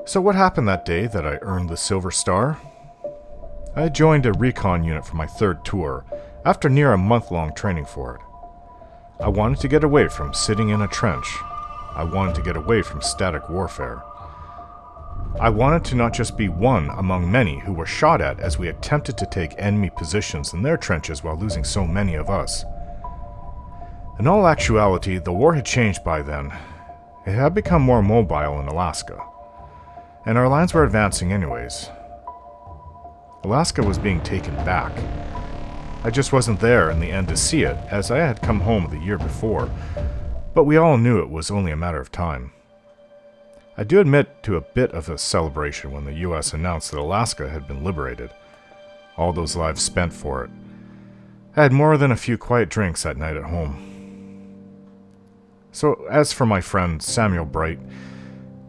So what happened that day that I earned the Silverstar? I joined a recon unit for my third tour, after near a month-long training for it. I wanted to get away from sitting in a trench. I wanted to get away from static warfare. I wanted to not just be one among many who were shot at as we attempted to take enemy positions in their trenches while losing so many of us. In all actuality, the war had changed by then. It had become more mobile in Alaska. And our lines were advancing anyways. Alaska was being taken back. I just wasn't there in the end to see it, as I had come home the year before, but we all knew it was only a matter of time. I do admit to a bit of a celebration when the US announced that Alaska had been liberated. All those lives spent for it. I had more than a few quiet drinks that night at home. So, as for my friend Samuel Bright,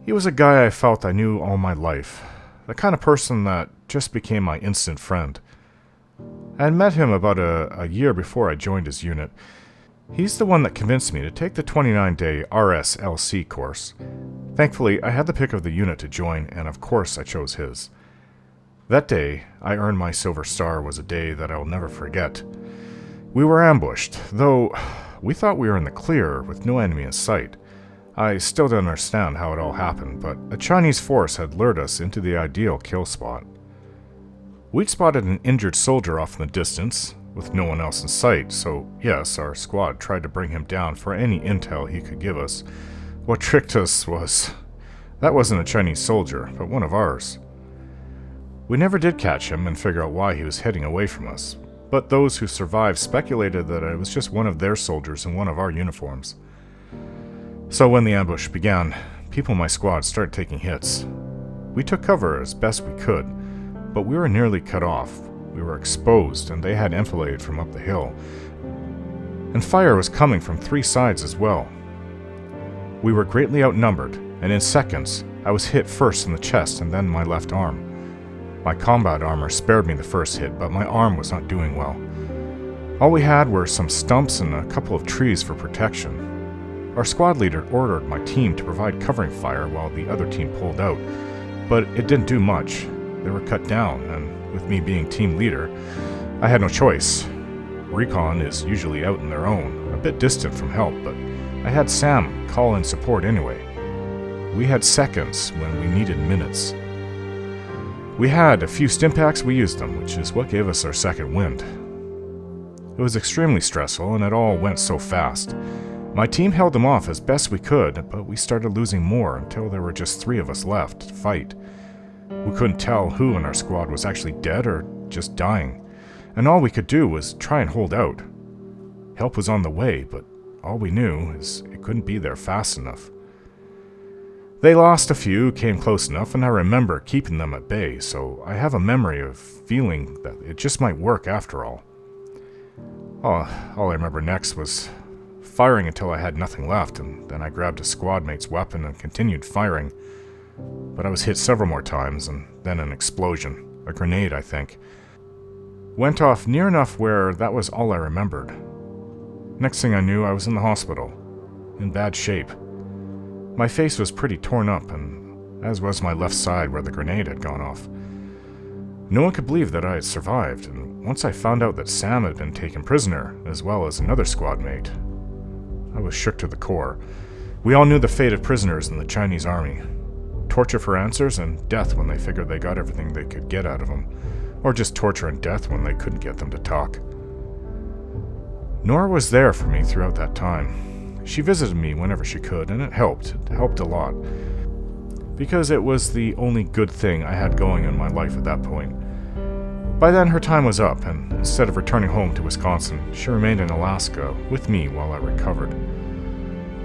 he was a guy I felt I knew all my life, the kind of person that just became my instant friend. I had met him about a year before I joined his unit. He's the one that convinced me to take the 29-day RSLC course. Thankfully, I had the pick of the unit to join, and of course I chose his. That day, I earned my Silverstar was a day that I will never forget. We were ambushed, though we thought we were in the clear with no enemy in sight. I still don't understand how it all happened, but a Chinese force had lured us into the ideal kill spot. We'd spotted an injured soldier off in the distance, with no one else in sight, so yes, our squad tried to bring him down for any intel he could give us. What tricked us was that wasn't a Chinese soldier, but one of ours. We never did catch him and figure out why he was heading away from us, but those who survived speculated that it was just one of their soldiers in one of our uniforms. So when the ambush began, people in my squad started taking hits. We took cover as best we could, but we were nearly cut off. We were exposed, and they had enfiladed from up the hill. And fire was coming from 3 sides as well. We were greatly outnumbered, and in seconds, I was hit first in the chest and then my left arm. My combat armor spared me the first hit, but my arm was not doing well. All we had were some stumps and a couple of trees for protection. Our squad leader ordered my team to provide covering fire while the other team pulled out, but it didn't do much. They were cut down, and with me being team leader, I had no choice. Recon is usually out on their own, a bit distant from help, but I had Sam call in support anyway. We had seconds when we needed minutes. We had a few stimpaks, we used them, which is what gave us our second wind. It was extremely stressful, and it all went so fast. My team held them off as best we could, but we started losing more until there were just 3 of us left to fight. We couldn't tell who in our squad was actually dead or just dying, and all we could do was try and hold out. Help was on the way, but all we knew is it couldn't be there fast enough. They lost a few, came close enough, and I remember keeping them at bay, so I have a memory of feeling that it just might work after all. All I remember next was firing until I had nothing left, and then I grabbed a squad mate's weapon and continued firing. But I was hit several more times, and then an explosion, a grenade I think, went off near enough where that was all I remembered. Next thing I knew, I was in the hospital, in bad shape. My face was pretty torn up, and as was my left side where the grenade had gone off. No one could believe that I had survived, and once I found out that Sam had been taken prisoner, as well as another squad mate, I was shook to the core. We all knew the fate of prisoners in the Chinese army. Torture for answers, and death when they figured they got everything they could get out of them, or just torture and death when they couldn't get them to talk. Nora was there for me throughout that time. She visited me whenever she could, and it helped a lot, because it was the only good thing I had going in my life at that point. By then her time was up, and instead of returning home to Wisconsin, she remained in Alaska with me while I recovered.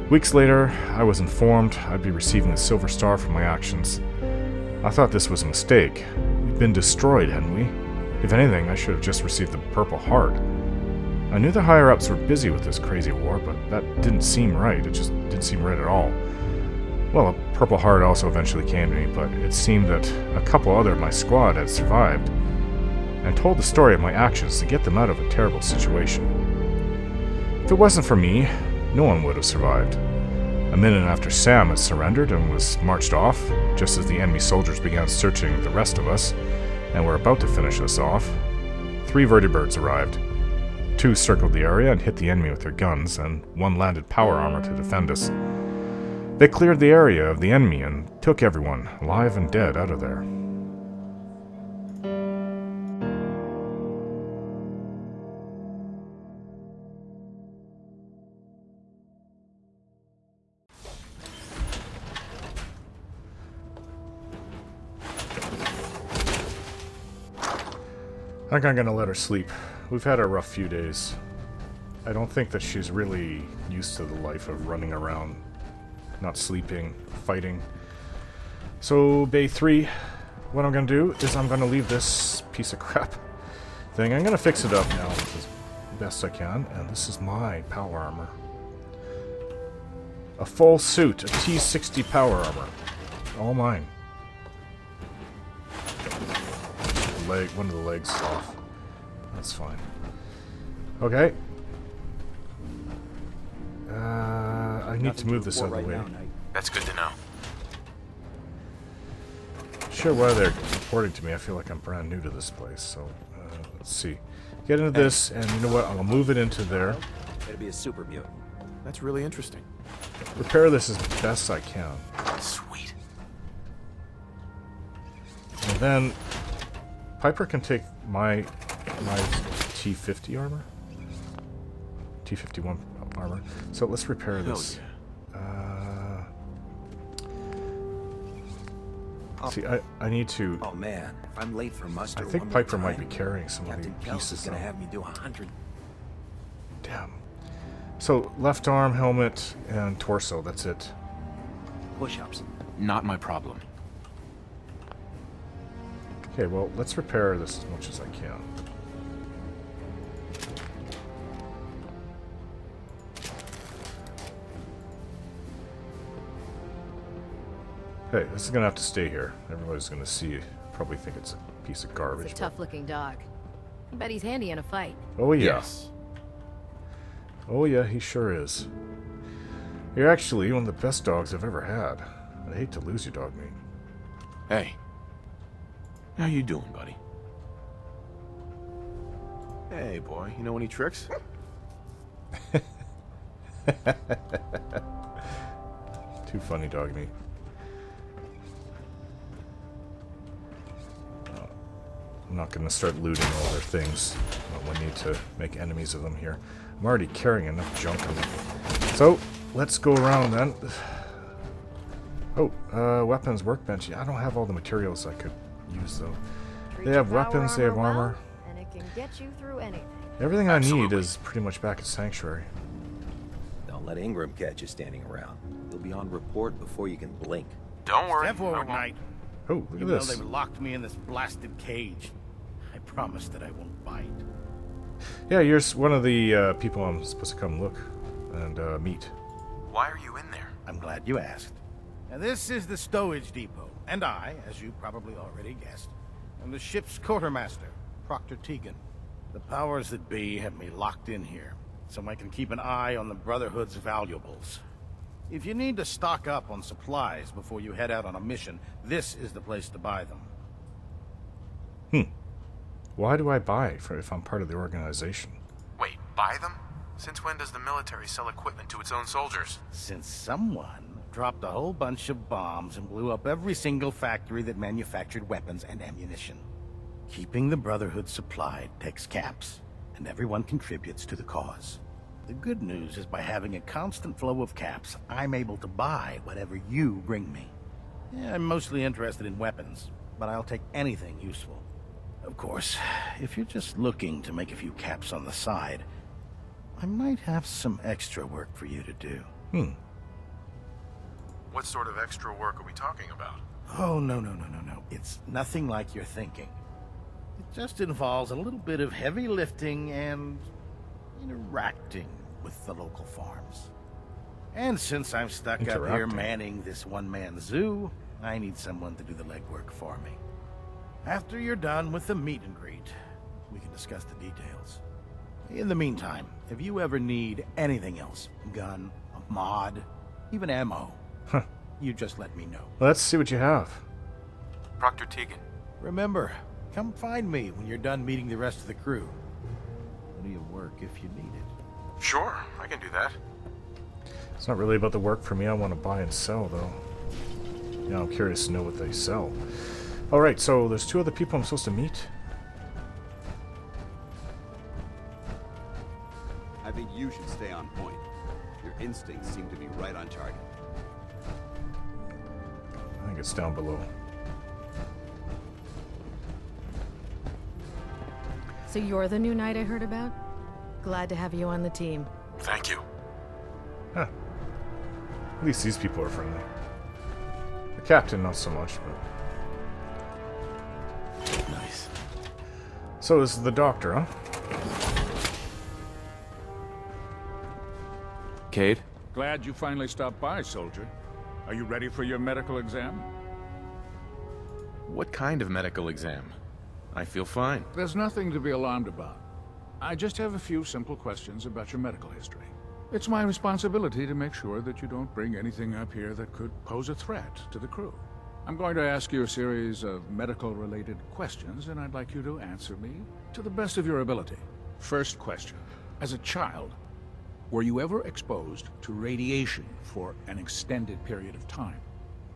Weeks later, I was informed I'd be receiving the Silverstar for my actions. I thought this was a mistake. We'd been destroyed, hadn't we? If anything, I should have just received the Purple Heart. I knew the higher-ups were busy with this crazy war, but that didn't seem right. It just didn't seem right at all. Well, a Purple Heart also eventually came to me, but it seemed that a couple other of my squad had survived, and told the story of my actions to get them out of a terrible situation. If it wasn't for me, no one would have survived. A minute after Sam had surrendered and was marched off, just as the enemy soldiers began searching the rest of us, and were about to finish us off, 3 vertibirds arrived. 2 circled the area and hit the enemy with their guns, and 1 landed power armor to defend us. They cleared the area of the enemy and took everyone, alive and dead, out of there. I think I'm gonna let her sleep. We've had a rough few days. I don't think that she's really used to the life of running around, not sleeping, fighting. So, Bay 3, what I'm gonna do is I'm gonna leave this piece of crap thing. I'm gonna fix it up now as best I can, and this is my power armor. A full suit, a T60 power armor. All mine. One of the legs off. That's fine. Okay. I need to move this out of the way. That's good to know. Sure why they're reporting to me. I feel like I'm brand new to this place. So, let's see. Get into this, and you know what? I'll move it into there. It'll be a supermutant. That's really interesting. Repair this as best I can. Sweet. And then Piper can take my T50 armor. T51 armor. So let's repair this. See, I need to. Oh man, if I'm late for muster, I think Piper might be carrying some Captain of the Kels pieces. is gonna have me do 100 Damn. So left arm, helmet, and torso. That's it. push-ups. Not my problem. Okay, well, let's repair this as much as I can. Hey, this is gonna have to stay here. Everybody's gonna see it. Probably think it's a piece of garbage. It's a tough-looking dog. I bet he's handy in a fight. Oh yeah. Yes. Oh yeah, he sure is. You're actually one of the best dogs I've ever had. I hate to lose you, dog meat. Hey. How you doing, buddy? Hey, boy. You know any tricks? Too funny, dog meat. I'm not going to start looting all their things. We need to make enemies of them here. I'm already carrying enough junk on me. So, let's go around then. Oh, weapons workbench. Yeah, I don't have all the materials I could use, though. They have weapons, they have armor. And it can get you through anything. Everything I need is pretty much back at Sanctuary. Don't let Ingram catch you standing around. He'll be on report before you can blink. Don't worry. Step forward, Knight. Oh, look at Even though this. they've locked me in this blasted cage, I promise that I won't bite. Yeah, you're one of the people I'm supposed to come look and meet. Why are you in there? I'm glad you asked. Now, this is the Stowage Depot, and I, as you probably already guessed, am the ship's quartermaster, Proctor Tegan. The powers that be have me locked in here, so I can keep an eye on the Brotherhood's valuables. If you need to stock up on supplies before you head out on a mission, this is the place to buy them. Why do I buy if I'm part of the organization? Wait, buy them? Since when does the military sell equipment to its own soldiers? Since someone dropped a whole bunch of bombs and blew up every single factory that manufactured weapons and ammunition. Keeping the Brotherhood supplied takes caps, and everyone contributes to the cause. The good news is by having a constant flow of caps, I'm able to buy whatever you bring me. Yeah, I'm mostly interested in weapons, but I'll take anything useful. Of course, if you're just looking to make a few caps on the side, I might have some extra work for you to do. What sort of extra work are we talking about? Oh, no. It's nothing like you're thinking. It just involves a little bit of heavy lifting and interacting with the local farms. And since I'm stuck up here Interacting. manning this one-man zoo, I need someone to do the legwork for me. After you're done with the meet and greet, we can discuss the details. In the meantime, if you ever need anything else, gun, a mod, even ammo. Huh. You just let me know. Let's see what you have. Proctor Tegan. Remember, come find me when you're done meeting the rest of the crew. Plenty of work if you need it. Sure, I can do that. It's not really about the work for me. I want to buy and sell, though. Yeah, I'm curious to know what they sell. Alright, so there's 2 other people I'm supposed to meet. I think you should stay on point. Your instincts seem to be right on target. I think it's down below. So you're the new knight I heard about? Glad to have you on the team. Thank you. Huh. At least these people are friendly. The captain, not so much, but... Nice. So this is the doctor, huh? Cade? Glad you finally stopped by, soldier. Are you ready for your medical exam? What kind of medical exam? I feel fine. There's nothing to be alarmed about. I just have a few simple questions about your medical history. It's my responsibility to make sure that you don't bring anything up here that could pose a threat to the crew. I'm going to ask you a series of medical-related questions, and I'd like you to answer me to the best of your ability. First question. As a child, were you ever exposed to radiation for an extended period of time?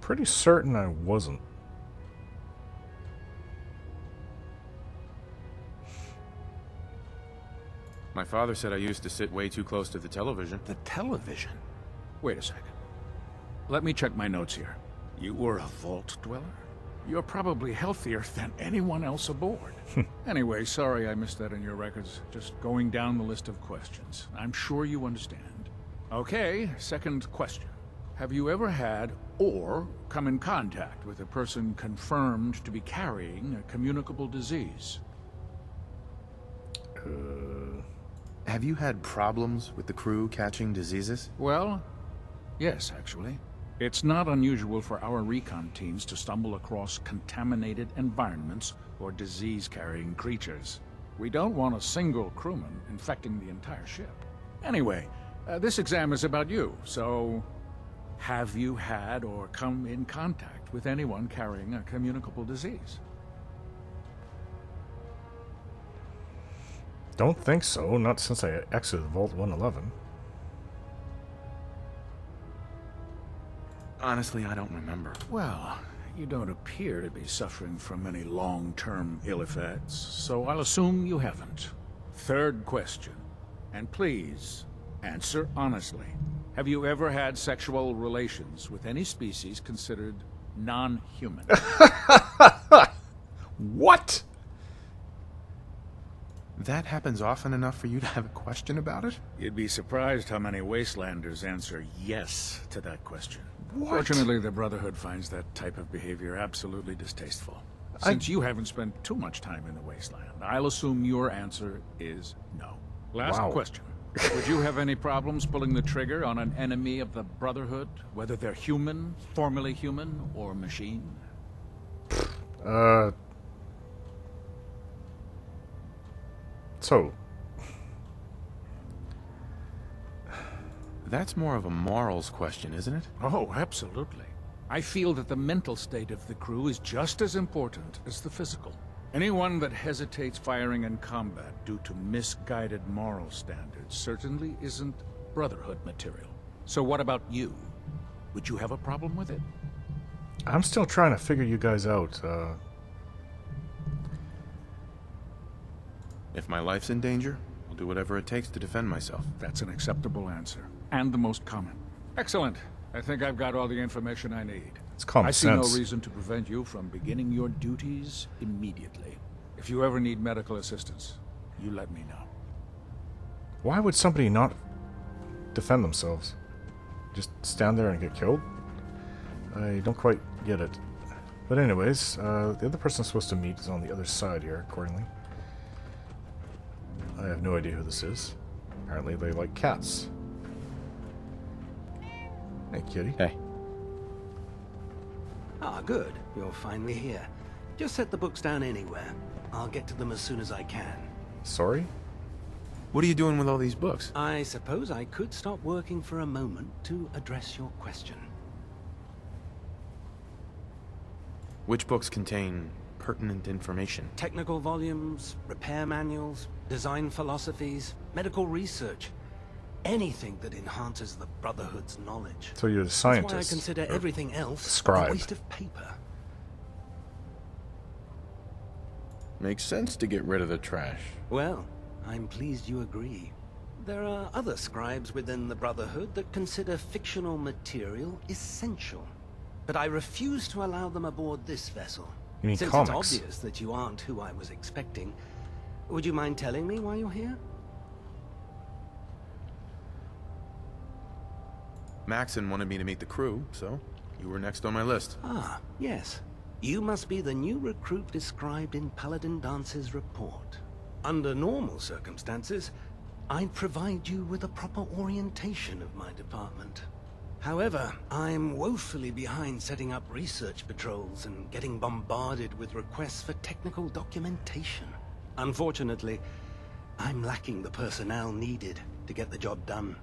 Pretty certain I wasn't. My father said I used to sit way too close to the television. The television? Wait a second. Let me check my notes here. You were a vault dweller? You're probably healthier than anyone else aboard. Anyway, sorry I missed that in your records. Just going down the list of questions. I'm sure you understand. Okay, second question. Have you ever had or come in contact with a person confirmed to be carrying a communicable disease? Have you had problems with the crew catching diseases? Well, yes, actually. It's not unusual for our recon teams to stumble across contaminated environments or disease-carrying creatures. We don't want a single crewman infecting the entire ship. Anyway, this exam is about you, so... have you had or come in contact with anyone carrying a communicable disease? Don't think so, not since I exited Vault 111. Honestly, I don't remember. Well, you don't appear to be suffering from any long-term ill effects, so I'll assume you haven't. Third question, and please, answer honestly. Have you ever had sexual relations with any species considered non-human? What? That happens often enough for you to have a question about it? You'd be surprised how many Wastelanders answer yes to that question. What? Fortunately, the Brotherhood finds that type of behavior absolutely distasteful. Since you haven't spent too much time in the Wasteland, I'll assume your answer is no. Last Wow. question. Would you have any problems pulling the trigger on an enemy of the Brotherhood, whether they're human, formerly human, or machine? So... That's more of a morals question, isn't it? Oh, absolutely. I feel that the mental state of the crew is just as important as the physical. Anyone that hesitates firing in combat due to misguided moral standards certainly isn't Brotherhood material. So what about you? Would you have a problem with it? I'm still trying to figure you guys out. If my life's in danger, I'll do whatever it takes to defend myself. That's an acceptable answer. And the most common. Excellent. I think I've got all the information I need. It's common I see sense. no reason to prevent you from beginning your duties immediately. If you ever need medical assistance, you let me know. Why would somebody not defend themselves? Just stand there and get killed? I don't quite get it. But anyways, the other person I'm supposed to meet is on the other side here, accordingly. I have no idea who this is. Apparently they like cats. Hey, kitty. Hey. Ah, good. You're finally here. Just set the books down anywhere. I'll get to them as soon as I can. Sorry? What are you doing with all these books? I suppose I could stop working for a moment to address your question. Which books contain pertinent information? Technical volumes, repair manuals, design philosophies, medical research. Anything that enhances the Brotherhood's knowledge. So you're a That's why I scientist. consider or everything else scribe. a waste of paper. Makes sense to get rid of the trash. Well, I'm pleased you agree. There are other scribes within the Brotherhood that consider fictional material essential. But I refuse to allow them aboard this vessel. You mean Since comics? it's obvious that you aren't who I was expecting, would you mind telling me why you're here? Maxon wanted me to meet the crew, so you were next on my list. Ah, yes. You must be the new recruit described in Paladin Dance's report. Under normal circumstances, I'd provide you with a proper orientation of my department. However, I'm woefully behind setting up research patrols and getting bombarded with requests for technical documentation. Unfortunately, I'm lacking the personnel needed to get the job done.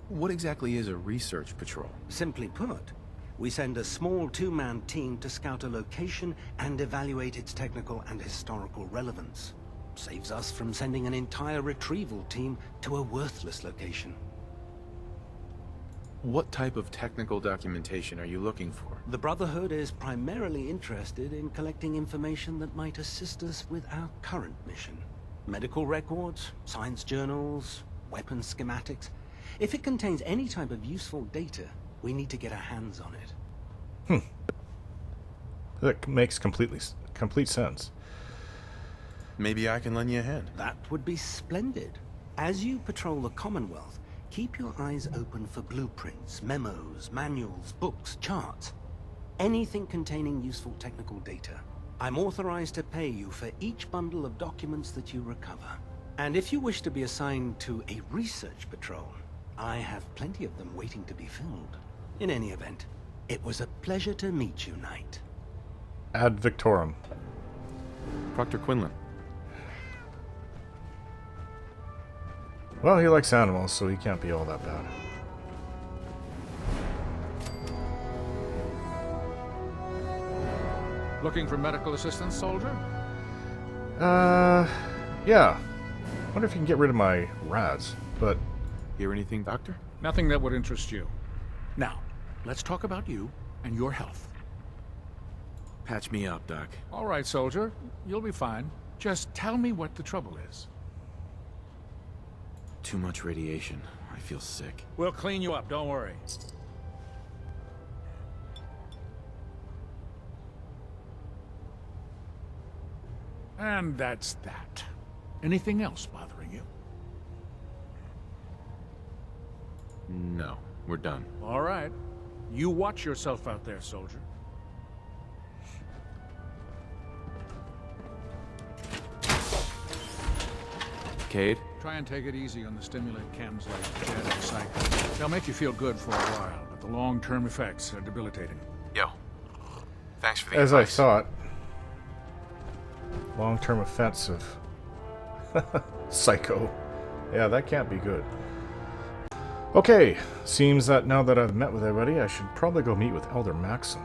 What exactly is a research patrol? Simply put, we send a small two-man team to scout a location and evaluate its technical and historical relevance. Saves us from sending an entire retrieval team to a worthless location. What type of technical documentation are you looking for? The Brotherhood is primarily interested in collecting information that might assist us with our current mission. Medical records, science journals, weapon schematics. If it contains any type of useful data, we need to get our hands on it. That makes complete sense. Maybe I can lend you a hand. That would be splendid. As you patrol the Commonwealth, keep your eyes open for blueprints, memos, manuals, books, charts. Anything containing useful technical data. I'm authorized to pay you for each bundle of documents that you recover. And if you wish to be assigned to a research patrol, I have plenty of them waiting to be filled. In any event, it was a pleasure to meet you, Knight. Ad Victorum. Proctor Quinlan. Well, he likes animals, so he can't be all that bad. Looking for medical assistance, soldier? Yeah. Wonder if you can get rid of my rads, but... Hear anything, Doctor? Nothing that would interest you. Now, let's talk about you and your health. Patch me up, Doc. All right, soldier. You'll be fine. Just tell me what the trouble is. Too much radiation. I feel sick. We'll clean you up, don't worry. And that's that. Anything else bothering you? No, we're done. All right. You watch yourself out there, soldier. Cade? Try and take it easy on the stimulant chems like Jet and Psycho. They'll make you feel good for a while, but the long-term effects are debilitating. Yo. Thanks for the As I advice. thought. Long-term offensive. Psycho. Yeah, that can't be good. Okay, seems that now that I've met with everybody, I should probably go meet with Elder Maxon.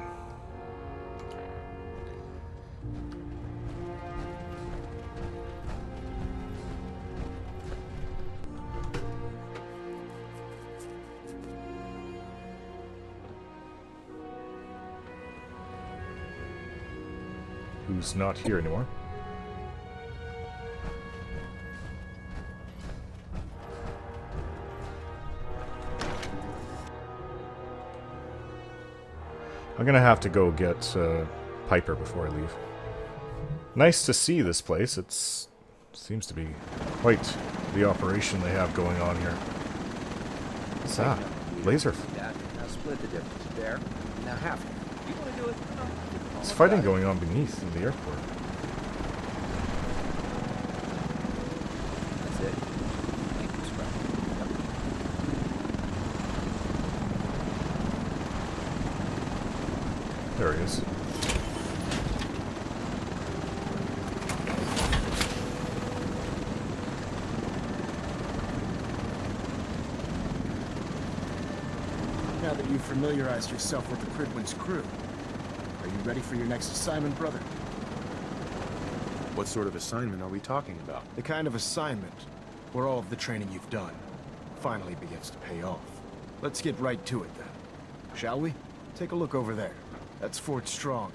Who's not here anymore. I'm gonna have to go get Piper before I leave. Nice to see this place. It's seems to be quite the operation they have going on here. What's that? Laser. Now split the difference. There. Now half. You want to do it? No. There's fighting going on beneath in the airport. That's it. Thank you, Scrap. There he is. you familiarized yourself with the Prydwen's crew. Are you ready for your next assignment, brother? What sort of assignment are we talking about? The kind of assignment where all of the training you've done finally begins to pay off. Let's get right to it then. Shall we? Take a look over there. That's Fort Strong.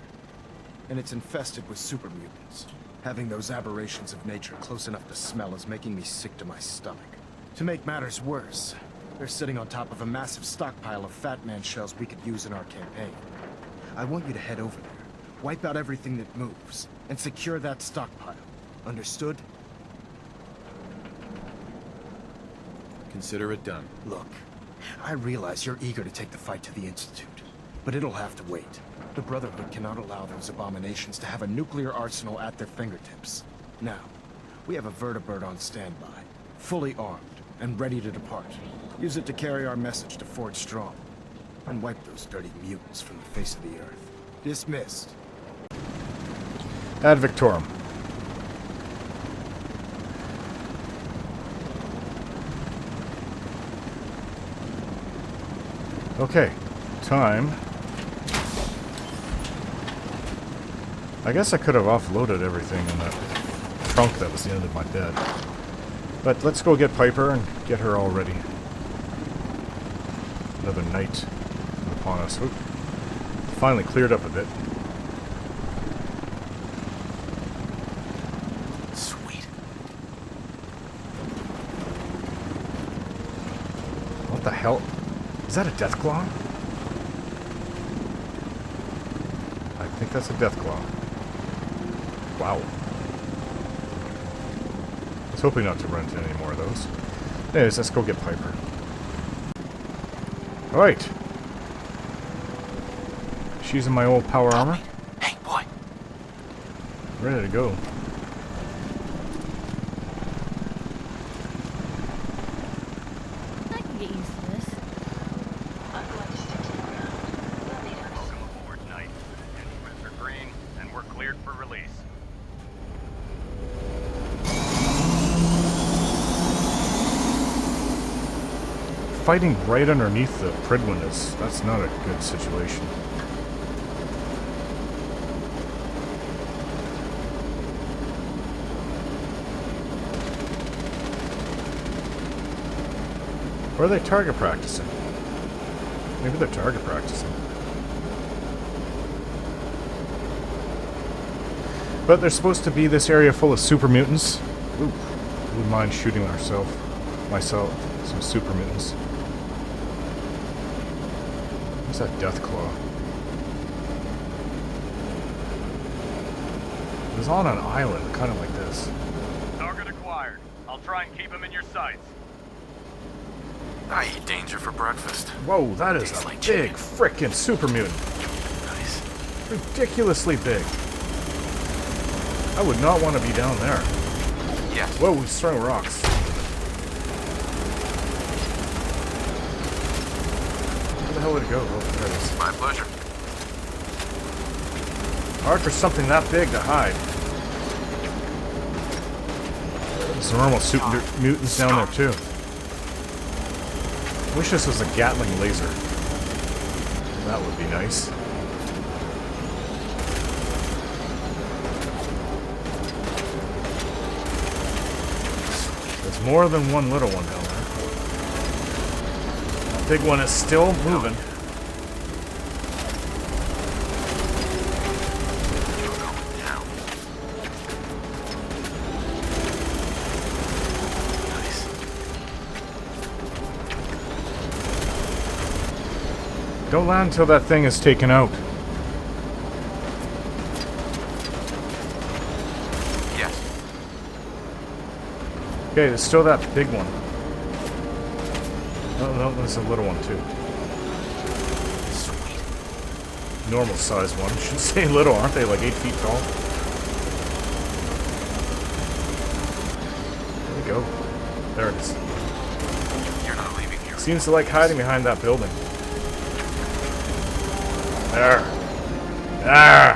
And it's infested with supermutants. Having those aberrations of nature close enough to smell is making me sick to my stomach. To make matters worse, they're sitting on top of a massive stockpile of Fat Man shells we could use in our campaign. I want you to head over there, wipe out everything that moves, and secure that stockpile. Understood? Consider it done. Look, I realize you're eager to take the fight to the Institute, but it'll have to wait. The Brotherhood cannot allow those abominations to have a nuclear arsenal at their fingertips. Now, we have a vertibird on standby, fully armed and ready to depart. Use it to carry our message to Fort Strong, and wipe those dirty mutants from the face of the earth. Dismissed. Ad Victorum. Okay, time. I guess I could have offloaded everything in that trunk that was the end of my bed. But let's go get Piper and get her all ready. Another night upon us. Oop. Finally cleared up a bit. Sweet. What the hell? Is that a Deathclaw? I think that's a Deathclaw. Wow. I was hoping not to run into any more of those. Anyways, let's go get Piper. Alright. She's in my old power armor. Hey, boy. Ready to go. I can get used to this. Welcome aboard, Knight. Instruments are green, and we're cleared for release. Fighting right underneath the Prydwen that's not a good situation. Or are they target practicing? Maybe they're target practicing. But there's supposed to be this area full of super mutants. Ooh, wouldn't mind shooting myself, some super mutants. What's that Deathclaw? It was on an island, kind of like this. Target acquired. I'll try and keep him in your sights. I eat danger for breakfast. Whoa, that is a big frickin' super mutant. Nice. Ridiculously big. I would not want to be down there. Yes. Whoa, he's throwing rocks. Where the hell would it go? Oh, there it is. My pleasure. Hard for something that big to hide. There's normal super mutants down there too. Wish this was a Gatling laser. That would be nice. There's more than one little one down there. That big one is still moving. Don't land until that thing is taken out. Yes. Okay, there's still that big one. Oh, no, there's a little one too. Sweet. Normal size one. Should say little, aren't they? Like 8 feet tall. There we go. There it is. You're not leaving here. Seems to like hiding behind that building. There. There.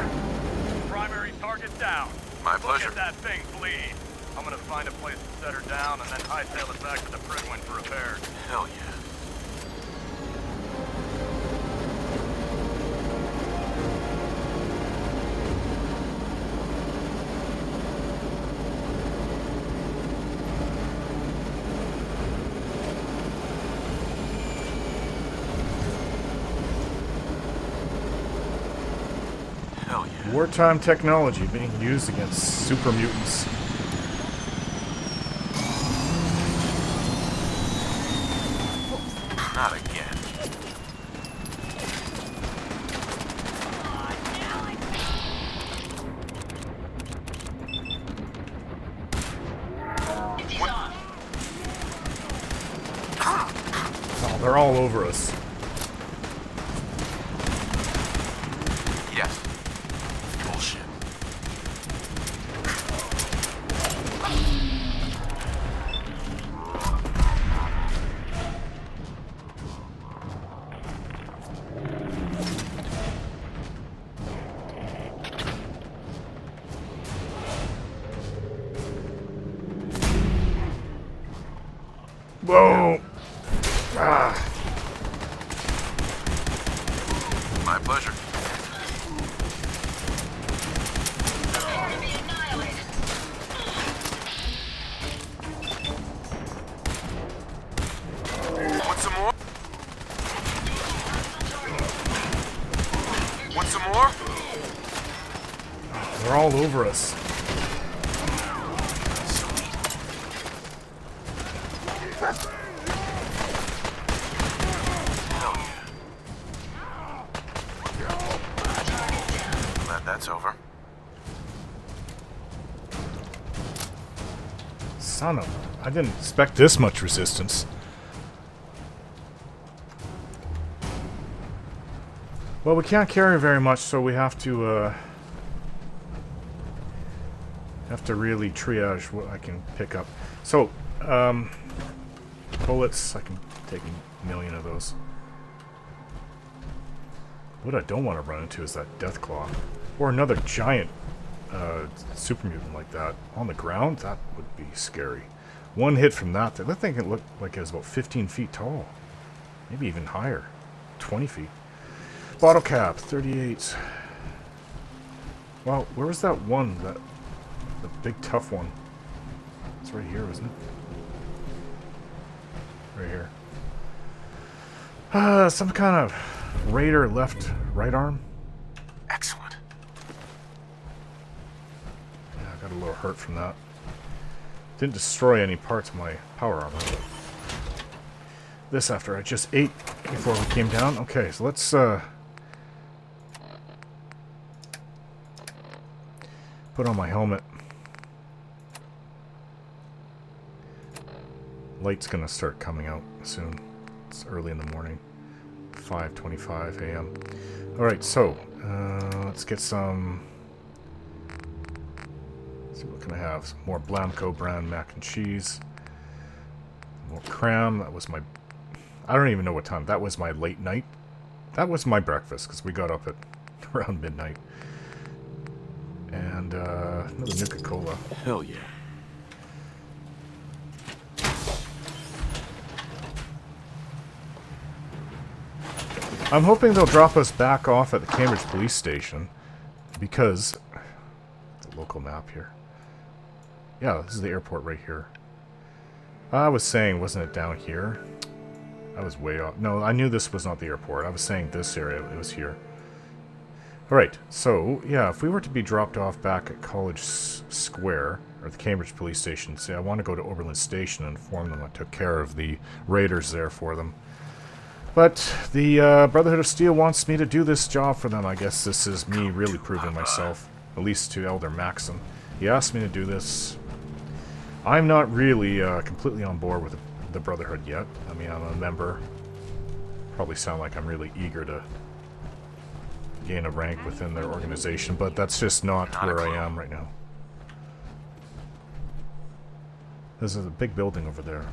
Primary target down. My pleasure. Look at that thing bleed. I'm gonna find a place to set her down and then hightail it back to the Prydwen for repairs. Hell yeah. Wartime technology being used against supermutants. Not again. Oh, they're all over us. Yes. Bullshit. Whoa! Ah. My pleasure. Want some more? Want some more? They're all over us. Glad that's over. Son of... I didn't expect this much resistance. Well, we can't carry very much, so we have to really triage what I can pick up. So, bullets, I can take a million of those. What I don't want to run into is that Deathclaw. Or another giant super mutant like that on the ground. That would be scary. One hit from that thing it looked like it was about 15 feet tall. Maybe even higher. 20 feet. Bottle cap, 38. Well, where was that one? The big tough one. It's right here, isn't it? Right here. Some kind of raider left right arm. Excellent. Yeah, I got a little hurt from that. Didn't destroy any parts of my power armor. This after I just ate before we came down. Okay, so let's put on my helmet. Light's gonna start coming out soon. It's early in the morning. 5:25 a.m. Alright, so let's get some. Let's see, what can I have? Some more Blamco brand mac and cheese. More cram. That was my. I don't even know what time. That was my late night. That was my breakfast because we got up at around midnight. And another Nuka-Cola. Hell yeah. I'm hoping they'll drop us back off at the Cambridge police station because the local map here. Yeah, this is the airport right here. I was saying, wasn't it down here? I was way off. No, I knew this was not the airport. I was saying this area. It was here. Alright, so, yeah, if we were to be dropped off back at College Square, or the Cambridge police station, say I want to go to Oberlin Station and inform them I took care of the raiders there for them. But the Brotherhood of Steel wants me to do this job for them. I guess this is me really proving myself, at least to Elder Maxim. He asked me to do this. I'm not really completely on board with the Brotherhood yet. I mean, I'm a member. Probably sound like I'm really eager to gain a rank within their organization, but that's just not where I am right now. There's a big building over there.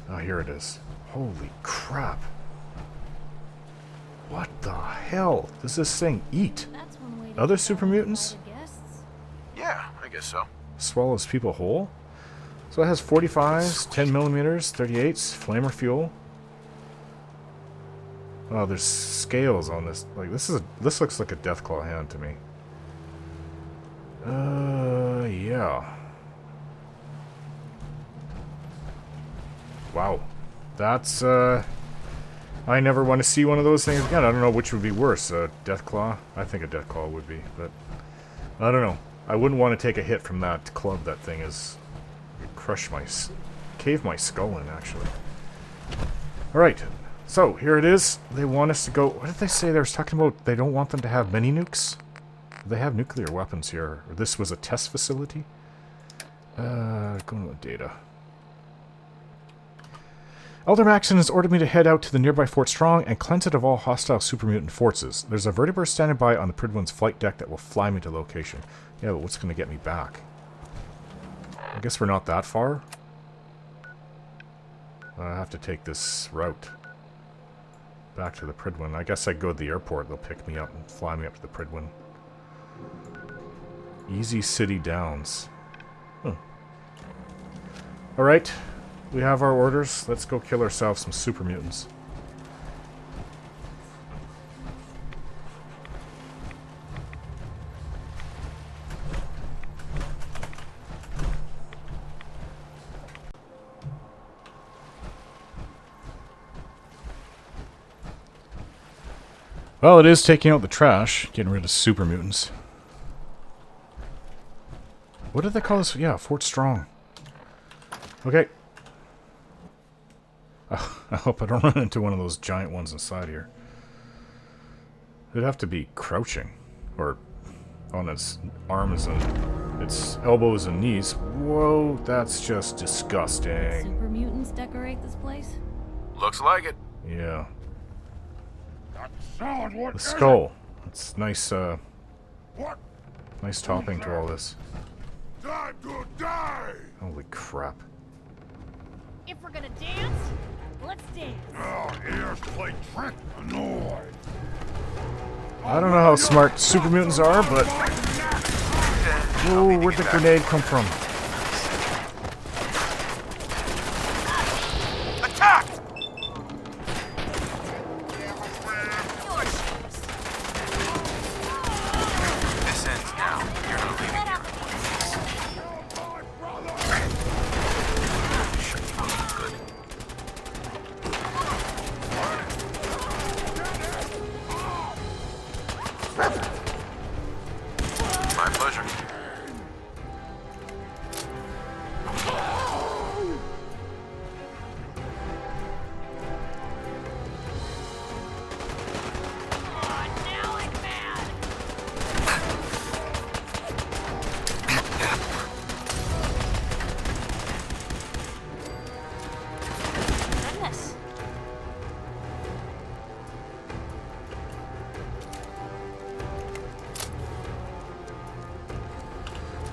Oh, here it is. Holy crap. What the hell does this thing eat? Other supermutants? Yeah, I guess so. Swallows people whole? So it has 45s, 10 millimeters, 38s, flamer fuel. Oh, there's scales on this. Like this looks like a Deathclaw hand to me. Yeah. Wow. That's I never want to see one of those things again. I don't know which would be worse, Deathclaw. I think a Deathclaw would be, but I don't know. I wouldn't want to take a hit from that club. That thing is... It crushed my... Caved my skull in, actually. Alright. So, here it is. They want us to go... What did they say? They were talking about they don't want them to have mini-nukes? They have nuclear weapons here. This was a test facility? Going to the data. Elder Maxon has ordered me to head out to the nearby Fort Strong and cleanse it of all hostile supermutant forces. There's a vertibird standing by on the Prydwen's flight deck that will fly me to location. Yeah, but what's going to get me back? I guess we're not that far. I have to take this route back to the Prydwen. I guess I go to the airport. They'll pick me up and fly me up to the Prydwen. Easy City Downs. Alright. We have our orders. Let's go kill ourselves some super mutants. Well, it is taking out the trash, getting rid of super mutants. What did they call this? Yeah, Fort Strong. Okay. I hope I don't run into one of those giant ones inside here. It'd have to be crouching. Or on its arms and its elbows and knees. Whoa, that's just disgusting. Super mutants decorate this place? Looks like it. Yeah. The skull. It's nice, nice topping to all this. Time to die! Holy crap. If we're gonna dance, let's dance. Now here's play trick annoy. I don't know how smart super mutants are, but... Whoa, where'd the grenade come from? Attack! This ends now. You're not leaving here. Good. My pleasure. Goodness.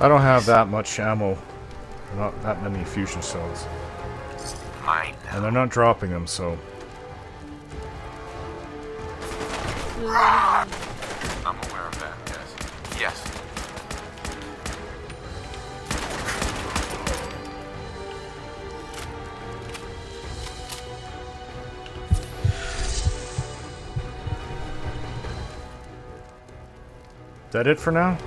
I don't have that much ammo. Not that many fusion cells. Mine. And they're not dropping them, so... I'm aware of that, yes. Yes. Is that it for now?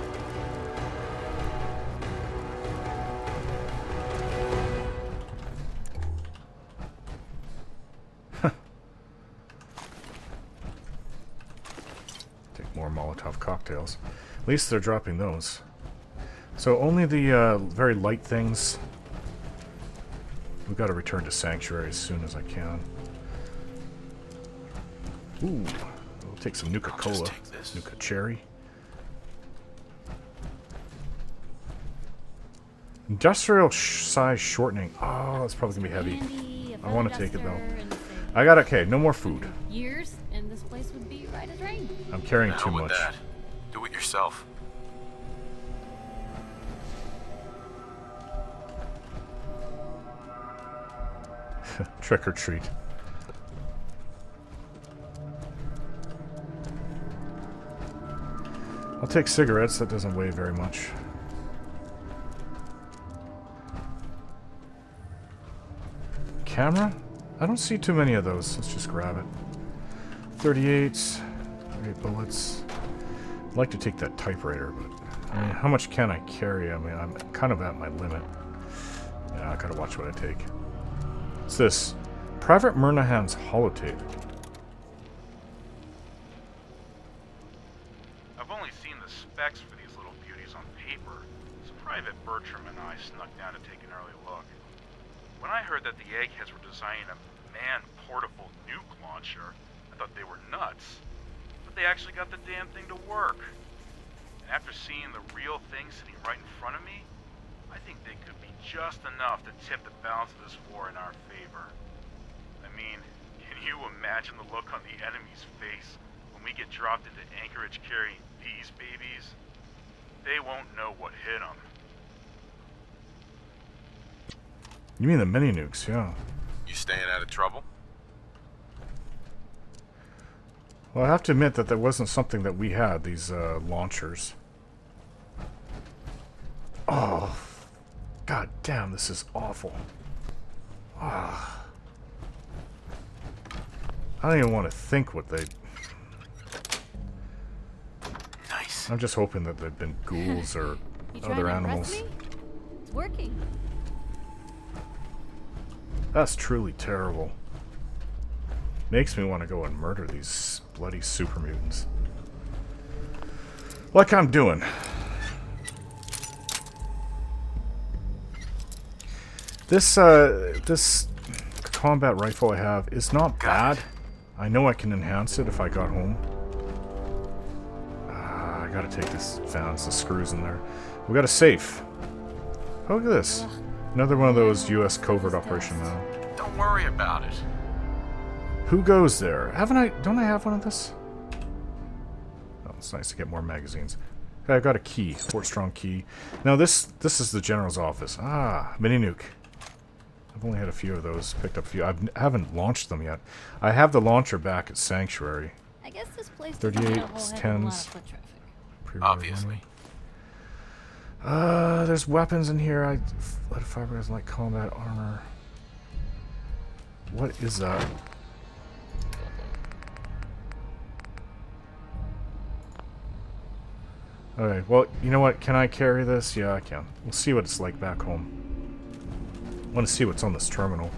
Take more Molotov cocktails. At least they're dropping those. So only the very light things. We've got to return to Sanctuary as soon as I can. Ooh, we'll take some Nuka-Cola. Nuka-Cherry. Industrial size shortening. Oh, that's probably gonna be heavy. I want to take it though. I got okay. No more food. Years, and this place would be right as rain. I'm carrying Now too with much. that, do it yourself. Trick or treat. I'll take cigarettes. That doesn't weigh very much. Camera? I don't see too many of those. Let's just grab it. 38 bullets. I'd like to take that typewriter, but I mean, how much can I carry? I mean, I'm kind of at my limit. Yeah, I gotta watch what I take. What's this? Private Murnahan's holotape. Of I've only seen the specs for these little beauties on paper, so Private Bertram and I snuck down to take an early look. When I heard that the eggheads were designing a man-portable nuke launcher, I thought they were nuts. But they actually got the damn thing to work. And after seeing the real thing sitting right in front of me, I think they could be just enough to tip the balance of this war in our favor. I mean, can you imagine the look on the enemy's face when we get dropped into Anchorage carrying these babies? They won't know what hit them. You mean the Mini-Nukes, yeah. You staying out of trouble? Well, I have to admit that wasn't something that we had, these launchers. Oh, god damn, this is awful. Ah. I don't even want to think what they... Nice. I'm just hoping that they've been ghouls or other animals. Me? It's working. That's truly terrible. Makes me want to go and murder these bloody supermutants. Like I'm doing. This combat rifle I have is not bad. I know I can enhance it if I got home. I gotta take this fans, the screws in there. We got a safe. Oh, look at this. Another one of those U.S. covert operation now. Don't worry about it. Who goes there? Don't I have one of this? Oh, it's nice to get more magazines. Okay, I've got a key, Fort Strong key. Now this is the general's office. Ah, Mini-Nuke. I've only had a few of those, picked up a few. I haven't launched them yet. I have the launcher back at Sanctuary. I guess this place 38s, 10s. Obviously. There's weapons in here. Lead fibers light combat armor. What is that? Okay, well, you know what? Can I carry this? Yeah, I can. We'll see what it's like back home. I want to see what's on this terminal.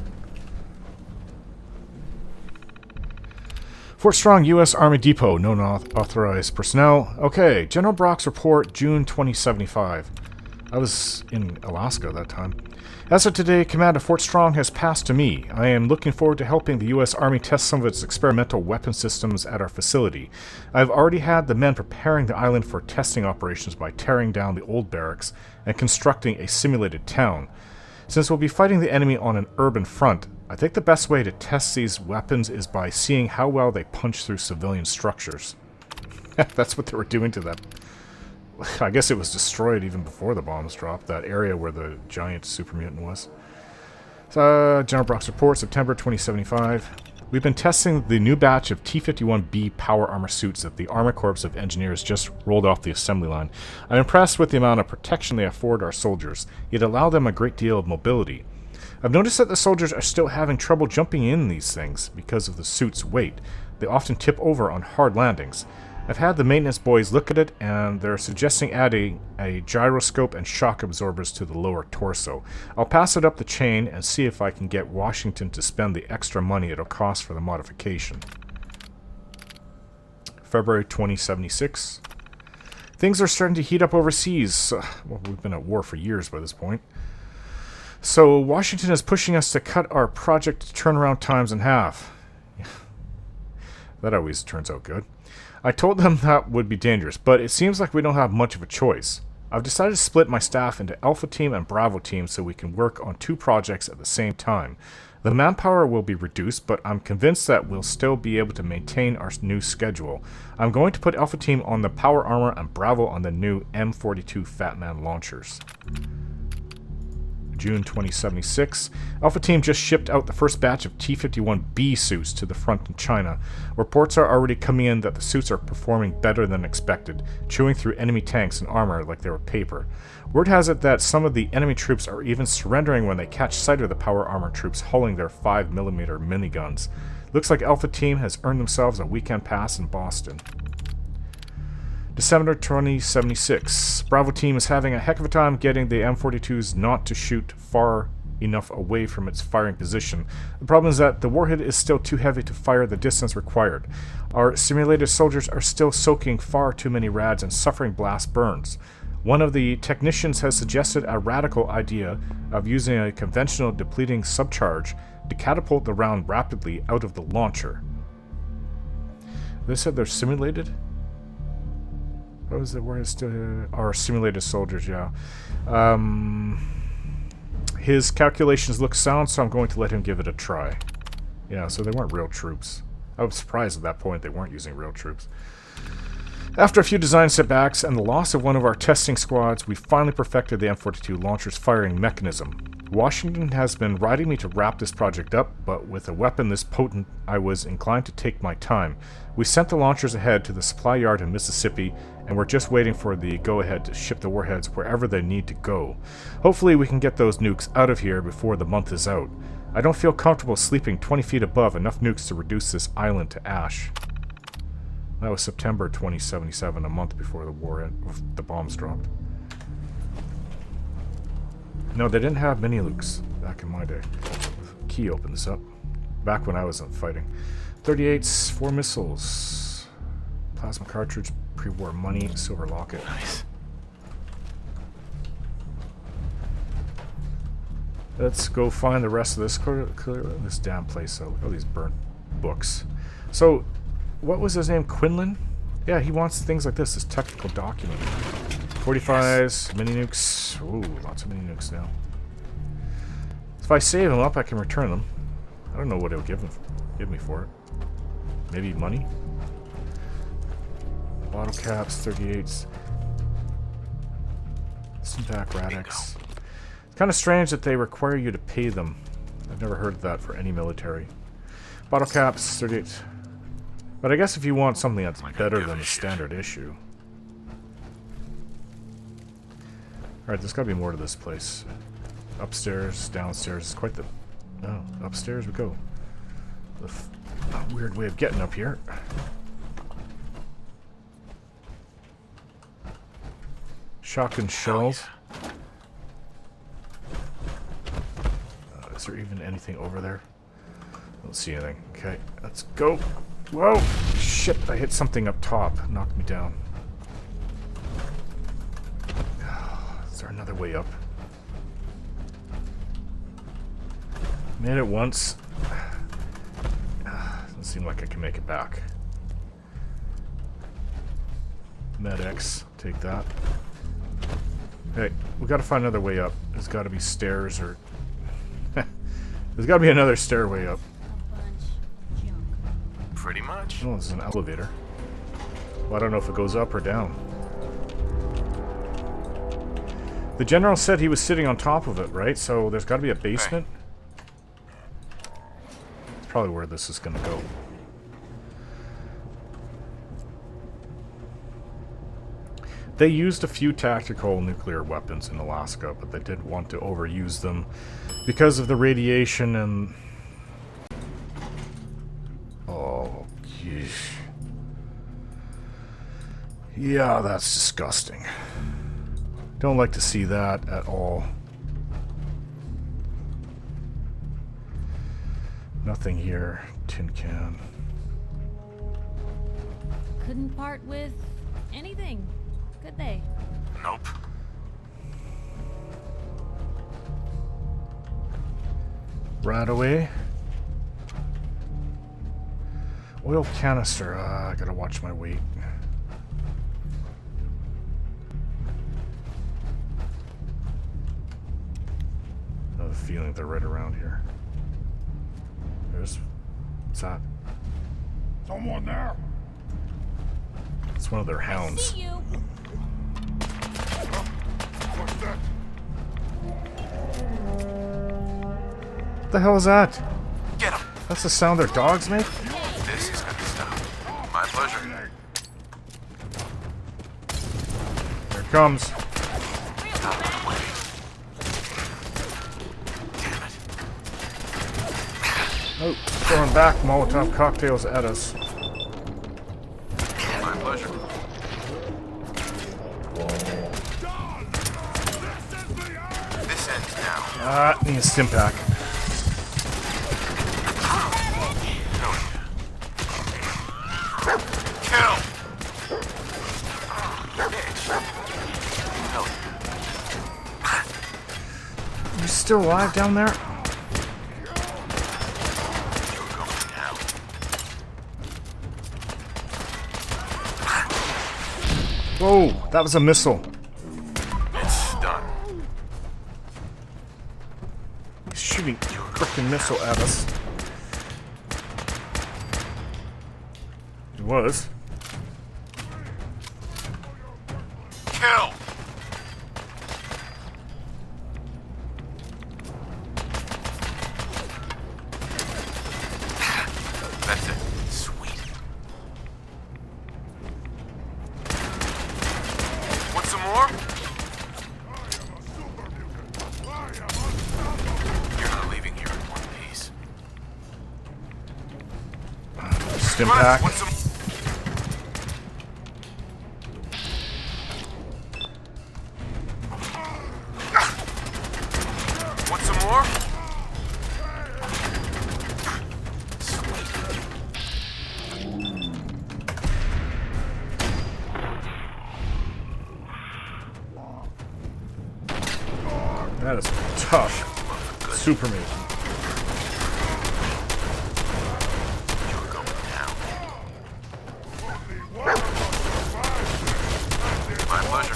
Fort Strong, U.S. Army Depot. No authorized personnel. Okay, General Brock's report, June 2075. I was in Alaska at that time. As of today, command of Fort Strong has passed to me. I am looking forward to helping the U.S. Army test some of its experimental weapon systems at our facility. I've already had the men preparing the island for testing operations by tearing down the old barracks and constructing a simulated town. Since we'll be fighting the enemy on an urban front, I think the best way to test these weapons is by seeing how well they punch through civilian structures. That's what they were doing to that. I guess it was destroyed even before the bombs dropped, that area where the giant supermutant was. General Brock's report, September 2075. We've been testing the new batch of T-51B power armor suits that the Army Corps of Engineers just rolled off the assembly line. I'm impressed with the amount of protection they afford our soldiers, yet allow them a great deal of mobility. I've noticed that the soldiers are still having trouble jumping in these things because of the suit's weight. They often tip over on hard landings. I've had the maintenance boys look at it, and they're suggesting adding a gyroscope and shock absorbers to the lower torso. I'll pass it up the chain and see if I can get Washington to spend the extra money it'll cost for the modification. February 2076. Things are starting to heat up overseas. Well, we've been at war for years by this point. So Washington is pushing us to cut our project turnaround times in half. That always turns out good. I told them that would be dangerous, but it seems like we don't have much of a choice. I've decided to split my staff into Alpha Team and Bravo Team so we can work on 2 projects at the same time. The manpower will be reduced, but I'm convinced that we'll still be able to maintain our new schedule. I'm going to put Alpha Team on the power armor and Bravo on the new M42 Fat Man launchers. June 2076. Alpha Team just shipped out the first batch of T-51B suits to the front in China. Reports are already coming in that the suits are performing better than expected, chewing through enemy tanks and armor like they were paper. Word has it that some of the enemy troops are even surrendering when they catch sight of the power armor troops hauling their 5mm miniguns. Looks like Alpha Team has earned themselves a weekend pass in Boston. December 2076. Bravo Team is having a heck of a time getting the M42s not to shoot far enough away from its firing position. The problem is that the warhead is still too heavy to fire the distance required. Our simulated soldiers are still soaking far too many rads and suffering blast burns. One of the technicians has suggested a radical idea of using a conventional depleting subcharge to catapult the round rapidly out of the launcher. They said they're simulated? What was the word? Still our simulated soldiers, yeah. His calculations look sound, so I'm going to let him give it a try. Yeah, so they weren't real troops. I was surprised at that point they weren't using real troops. After a few design setbacks and the loss of one of our testing squads, we finally perfected the M42 launcher's firing mechanism. Washington has been riding me to wrap this project up, but with a weapon this potent, I was inclined to take my time. We sent the launchers ahead to the supply yard in Mississippi, and we're just waiting for the go-ahead to ship the warheads wherever they need to go. Hopefully we can get those nukes out of here before the month is out. I don't feel comfortable sleeping 20 feet above enough nukes to reduce this island to ash. That was September 2077, a month before the bombs dropped. No, they didn't have Mini-Nukes back in my day. Key opened this up. Back when I wasn't fighting. 38s, 4 missiles. Plasma cartridge, pre-war money, silver locket. Nice. Let's go find the rest of this. Clear this damn place out. Look at all these burnt books. So, what was his name? Quinlan? Yeah, he wants things like this technical document. 45s, Mini-Nukes. Ooh, lots of Mini-Nukes now. If I save them up, I can return them. I don't know what it'll give me for it. Maybe money? Bottle caps, 38s. Syntac Radix. It's kind of strange that they require you to pay them. I've never heard of that for any military. Bottle caps, 38. But I guess if you want something that's better than the standard issue. Alright, there's got to be more to this place. Upstairs, downstairs. It's quite the... Oh, upstairs we go. A weird way of getting up here. Shotgun shells. Is there even anything over there? I don't see anything. Okay, let's go. Whoa! Shit, I hit something up top. Knocked me down. Is there another way up? Made it once. Doesn't seem like I can make it back. Med-X, take that. Hey, we gotta find another way up. There's gotta be stairs or... There's gotta be another stairway up. Pretty much. Oh, this is an elevator. Well, I don't know if it goes up or down. The general said he was sitting on top of it, right? So there's gotta be a basement. Right. It's probably where this is gonna go. They used a few tactical nuclear weapons in Alaska, but they didn't want to overuse them because of the radiation and... Oh, geez. Yeah, that's disgusting. Don't like to see that at all. Nothing here. Tin can. Couldn't part with anything, could they? Nope. Right away. Oil canister. I gotta watch my weight. I have a feeling they're right around here. What's that? Someone there. It's one of their hounds. See you. What's that? What the hell is that? Get him. That's the sound their dogs make? This is gonna stop. My pleasure. Here it comes. Oh, throwing back Molotov cocktails at us. My pleasure. This ends now. Need a stim pack. Kill! You still alive down there? Whoa, that was a missile. It's done. He's shooting a freaking missile at us. It was. Kill! That's it. Sweet. Want some more? You're not leaving here in one piece. Stim pack. Want some? Want some more? That is tough. Supermutant. My pleasure.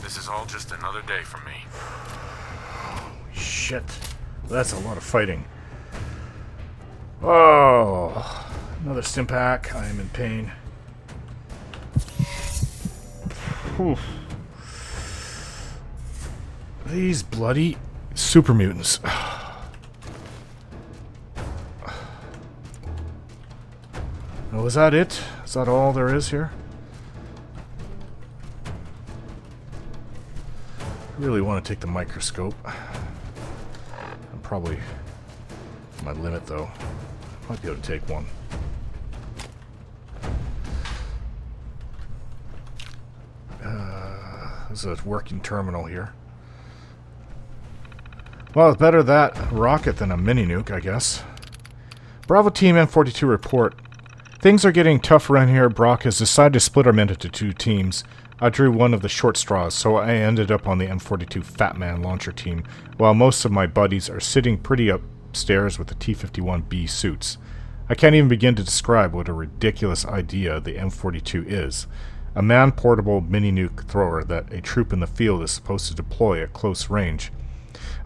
This is all just another day for me. Shit. That's a lot of fighting. Oh. Another stim pack. I am in pain. Whew. These bloody supermutants. Oh, is that it? Is that all there is here? I really want to take the microscope. I'm probably at my limit though. Might be able to take one. This is a working terminal here. Well, it's better that rocket than a mini-nuke, I guess. Bravo Team M42 report. Things are getting tough around here. Brock has decided to split our men into two teams. I drew one of the short straws, so I ended up on the M42 Fat Man launcher team, while most of my buddies are sitting pretty upstairs with the T-51B suits. I can't even begin to describe what a ridiculous idea the M42 is. A man-portable mini-nuke thrower that a troop in the field is supposed to deploy at close range.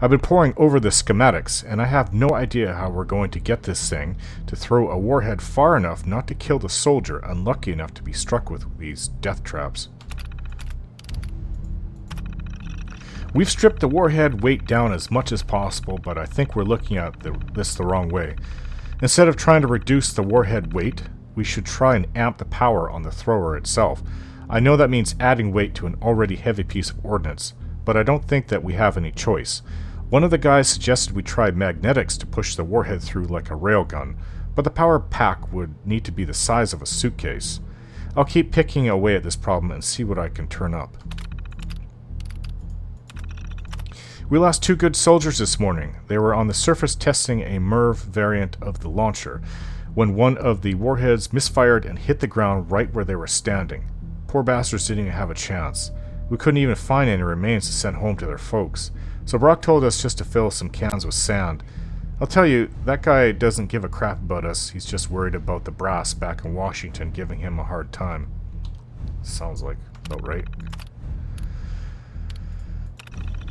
I've been poring over the schematics, and I have no idea how we're going to get this thing to throw a warhead far enough not to kill the soldier unlucky enough to be struck with these death traps. We've stripped the warhead weight down as much as possible, but I think we're looking at this the wrong way. Instead of trying to reduce the warhead weight, we should try and amp the power on the thrower itself. I know that means adding weight to an already heavy piece of ordnance, but I don't think that we have any choice. One of the guys suggested we try magnetics to push the warhead through like a railgun, but the power pack would need to be the size of a suitcase. I'll keep picking away at this problem and see what I can turn up. We lost 2 good soldiers this morning. They were on the surface testing a MIRV variant of the launcher, when one of the warheads misfired and hit the ground right where they were standing. Poor bastards didn't even have a chance. We couldn't even find any remains to send home to their folks, so Brock told us just to fill some cans with sand. I'll tell you, that guy doesn't give a crap about us. He's just worried about the brass back in Washington giving him a hard time. Sounds like about right.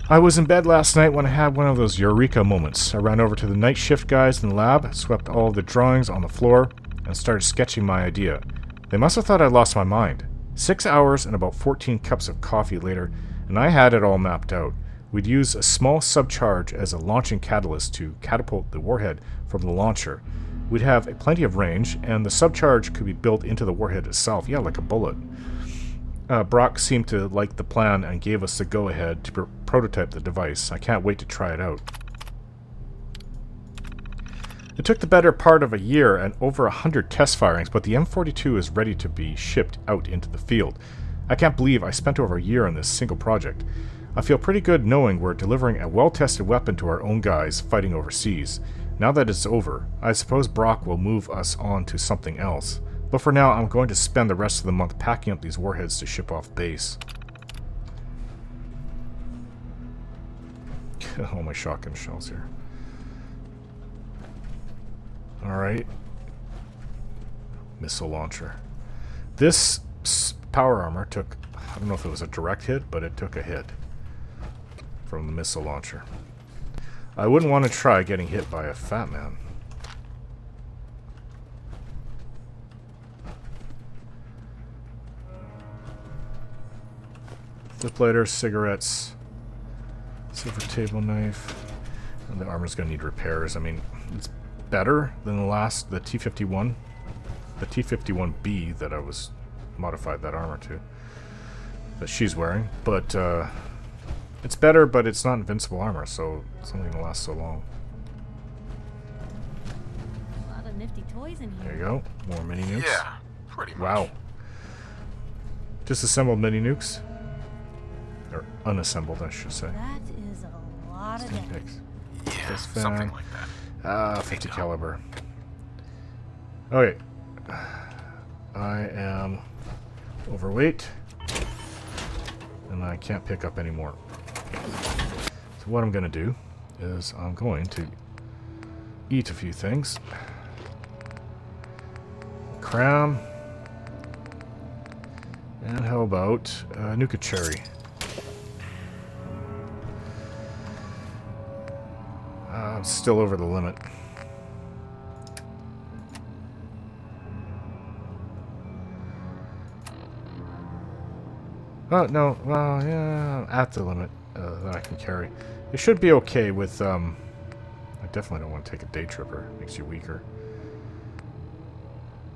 I was in bed last night when I had one of those eureka moments. I ran over to the night shift guys in the lab, swept all of the drawings on the floor, and started sketching my idea. They must have thought I'd lost my mind. 6 hours and about 14 cups of coffee later, and I had it all mapped out. We'd use a small subcharge as a launching catalyst to catapult the warhead from the launcher. We'd have plenty of range, and the subcharge could be built into the warhead itself, yeah, like a bullet. Brock seemed to like the plan and gave us the go-ahead to prototype the device. I can't wait to try it out. It took the better part of a year and over 100 test firings, but the M42 is ready to be shipped out into the field. I can't believe I spent over a year on this single project. I feel pretty good knowing we're delivering a well-tested weapon to our own guys fighting overseas. Now that it's over, I suppose Brock will move us on to something else. But for now, I'm going to spend the rest of the month packing up these warheads to ship off base. All my shotgun shells here. Alright. Missile launcher. This power armor took, I don't know if it was a direct hit, but it took a hit from the missile launcher. I wouldn't want to try getting hit by a fat man. Flip lighter, cigarettes, silver table knife. And the armor's gonna need repairs. I mean, it's better than the T-51. The T-51B that I was modified that armor to. That she's wearing. But, it's better, but it's not invincible armor, so it's only gonna last so long. A lot of nifty toys in here. There you go. More Mini-Nukes. Yeah, pretty much. Wow. Disassembled Mini-Nukes. Or unassembled, I should say. That is a lot of damage. Yeah, something like that. 50 caliber. Okay. I am overweight. And I can't pick up any more. So what I'm going to do is I'm going to eat a few things. Cram. And how about Nuka Cherry? I'm still over the limit. Oh, no. Well, yeah, at the limit that I can carry. It should be okay with, I definitely don't want to take a day tripper. Makes you weaker.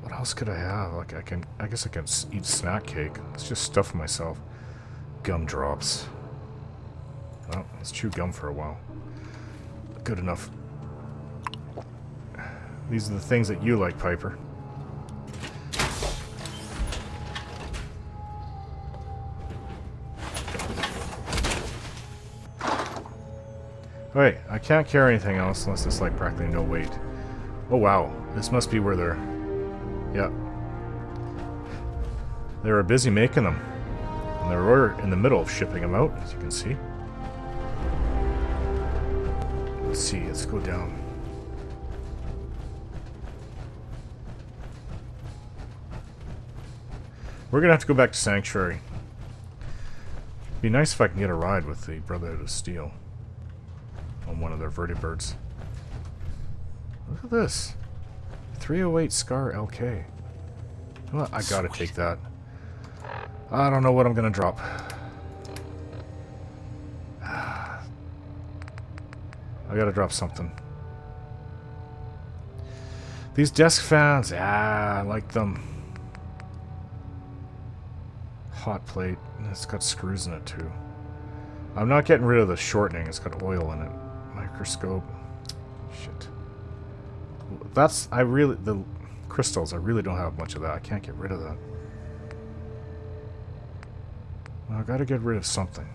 What else could I have? Like, I guess I can eat snack cake. Let's just stuff myself. Gumdrops. Well, let's chew gum for a while. Good enough. These are the things that you like, Piper. Wait, I can't carry anything else unless it's like practically no weight. Oh wow, this must be where they're... Yeah. They were busy making them. And they were in the middle of shipping them out, as you can see. Let's see, let's go down. We're gonna have to go back to Sanctuary. Be nice if I can get a ride with the Brotherhood of Steel. On one of their vertibirds. Look at this. 308 Scar LK. Well, I gotta take that. I don't know what I'm gonna drop. I gotta drop something. These desk fans, I like them. Hot plate. It's got screws in it too. I'm not getting rid of the shortening. It's got oil in it. Microscope. Shit. That's, the crystals, I really don't have much of that. I can't get rid of that. Well, I gotta get rid of something.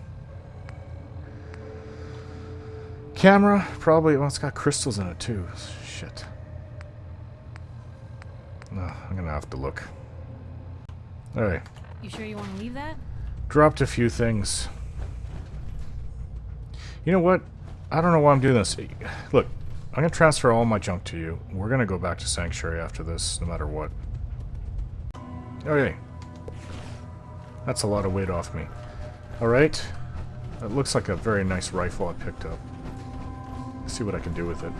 Camera, probably, well, it's got crystals in it too. Shit. No, I'm gonna have to look. Alright. You sure you want to leave that? Dropped a few things. You know what? I don't know why I'm doing this. Look, I'm going to transfer all my junk to you. We're going to go back to Sanctuary after this, no matter what. Okay. That's a lot of weight off me. Alright. That looks like a very nice rifle I picked up. Let's see what I can do with it.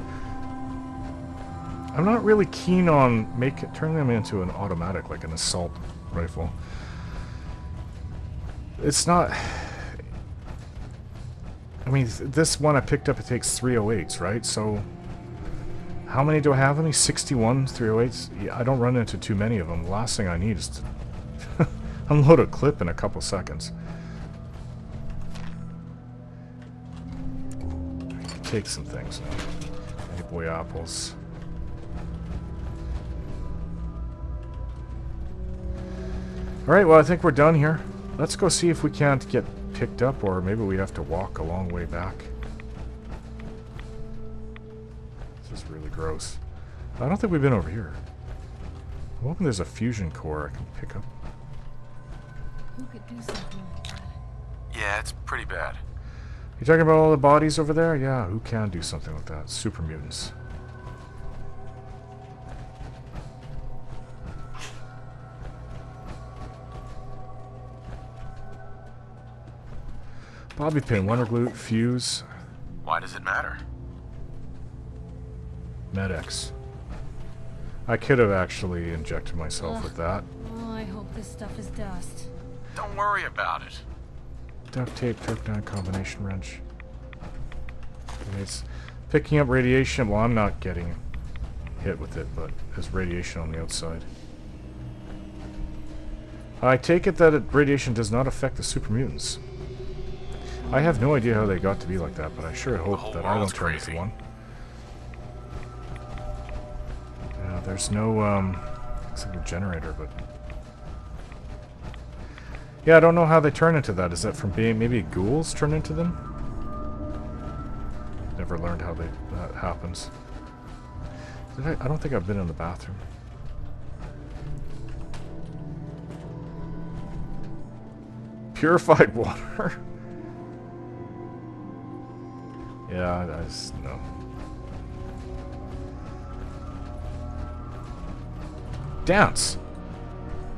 I'm not really keen on turning them into an automatic, like an assault rifle. It's not... I mean, this one I picked up, it takes 308s, right? So, how many do I have? Only 61 308s? Yeah, I don't run into too many of them. The last thing I need is to unload a clip in a couple seconds. I can take some things now. Hey boy, apples. Alright, well, I think we're done here. Let's go see if we can't get picked up, or maybe we have to walk a long way back. This is really gross. I don't think we've been over here. I'm hoping there's a fusion core I can pick up. Who could do something like that? Yeah, it's pretty bad. You talking about all the bodies over there? Yeah, who can do something like that? Supermutants. Bobby pin, wonder glue, fuse. Why does it matter? Med-X. I could have actually injected myself with that. Oh, I hope this stuff is dust. Don't worry about it. Duct tape, kryptonite combination wrench. It's picking up radiation. Well, I'm not getting hit with it, but there's radiation on the outside. I take it that radiation does not affect the supermutants. I have no idea how they got to be like that, but I sure hope that I don't turn into one. Yeah, there's no, looks like a generator, but... Yeah, I don't know how they turn into that. Is that from being, maybe ghouls turn into them? Never learned how that happens. I don't think I've been in the bathroom. Purified water? Yeah, I just, no. Dance!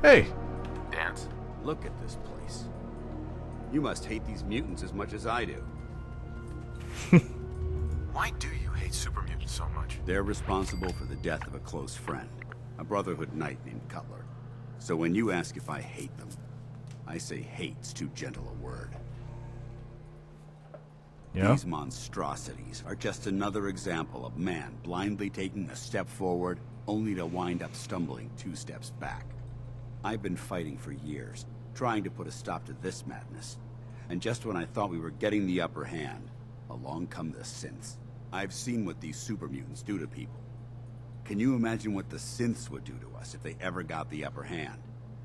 Hey! Dance. Look at this place. You must hate these mutants as much as I do. Why do you hate supermutants so much? They're responsible for the death of a close friend, a Brotherhood knight named Cutler. So when you ask if I hate them, I say hate's too gentle a word. Yeah? These monstrosities are just another example of man blindly taking a step forward, only to wind up stumbling 2 steps back. I've been fighting for years, trying to put a stop to this madness. And just when I thought we were getting the upper hand, along come the synths. I've seen what these supermutants do to people. Can you imagine what the synths would do to us if they ever got the upper hand?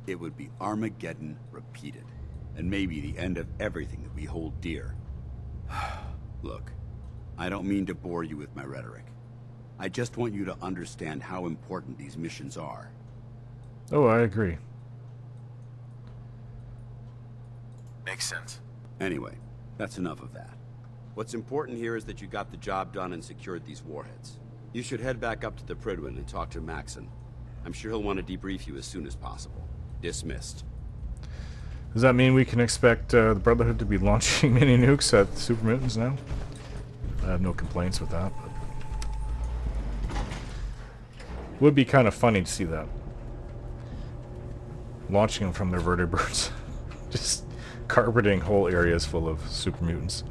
It would be Armageddon repeated, and maybe the end of everything that we hold dear. Look, I don't mean to bore you with my rhetoric. I just want you to understand how important these missions are. Oh, I agree. Makes sense. Anyway, that's enough of that. What's important here is that you got the job done and secured these warheads. You should head back up to the Prydwen and talk to Maxon. I'm sure he'll want to debrief you as soon as possible. Dismissed. Does that mean we can expect the Brotherhood to be launching Mini-Nukes at Supermutants now? I have no complaints with that, but... Would be kind of funny to see that. Launching them from their vertebrates. Just carpeting whole areas full of Supermutants.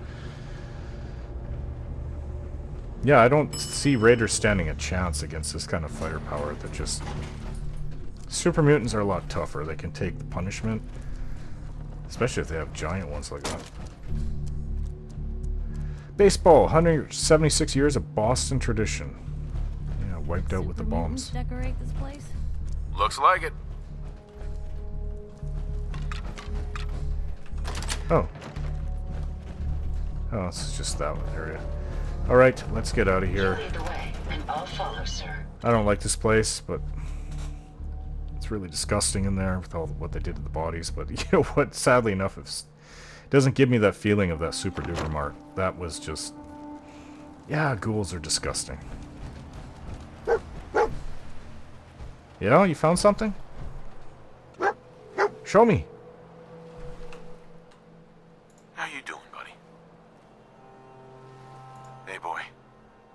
Yeah, I don't see Raiders standing a chance against this kind of firepower that just... Supermutants are a lot tougher. They can take the punishment. Especially if they have giant ones like that. Baseball, 176 years of Boston tradition. Yeah, wiped out with the bombs. Decorate this place? Looks like it. Oh. Oh, it's just that one area. Alright, let's get out of here. I don't like this place, but it's really disgusting in there with all what they did to the bodies. But you know what? Sadly enough, it doesn't give me that feeling of that Super Duper Mart. That was just... Yeah, ghouls are disgusting. You know, you found something? Show me. How you doing, buddy? Hey, boy.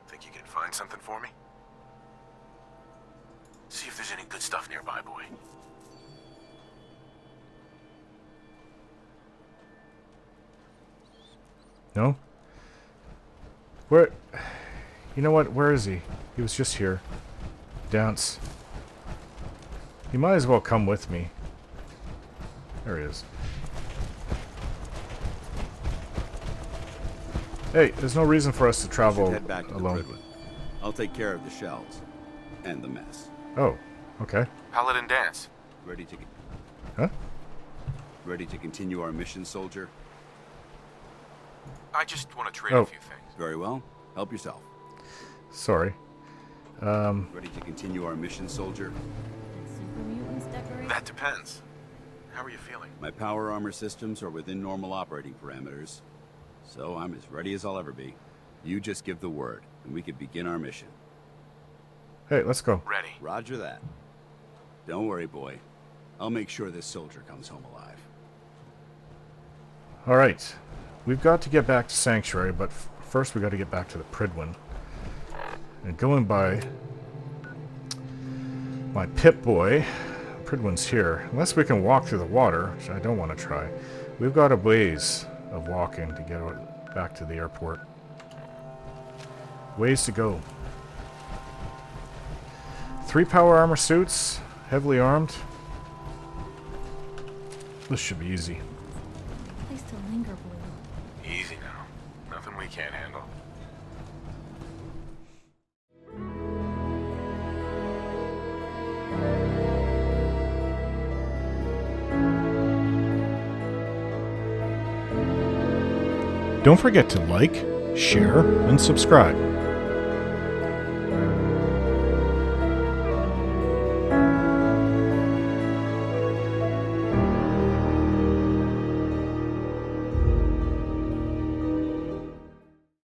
Think you can find something for me? See if there's any good stuff nearby, boy. No? Where... You know what? Where is he? He was just here. Dance. You might as well come with me. There he is. Hey, there's no reason for us to travel Head back to alone. the Prydwen. I'll take care of the shells. And the mess. Oh, okay. Paladin dance. Ready to... Huh? Ready to continue our mission, soldier? I just want to trade Oh. a few things. Very well. Help yourself. Sorry. Ready to continue our mission, soldier? Supermutants decorate? That depends. How are you feeling? My power armor systems are within normal operating parameters, so I'm as ready as I'll ever be. You just give the word, and we can begin our mission. Hey, let's go. Ready. Roger that. Don't worry, boy. I'll make sure this soldier comes home alive. Alright. We've got to get back to Sanctuary, but first we got to get back to the Prydwen. And going by my Pip-Boy, Prydwen's here. Unless we can walk through the water, which I don't want to try. We've got a ways of walking to get back to the airport. Ways to go. 3 power armor suits, heavily armed. This should be easy. Place to linger, Blue. Easy now. Nothing we can't handle. Don't forget to like, share, and subscribe.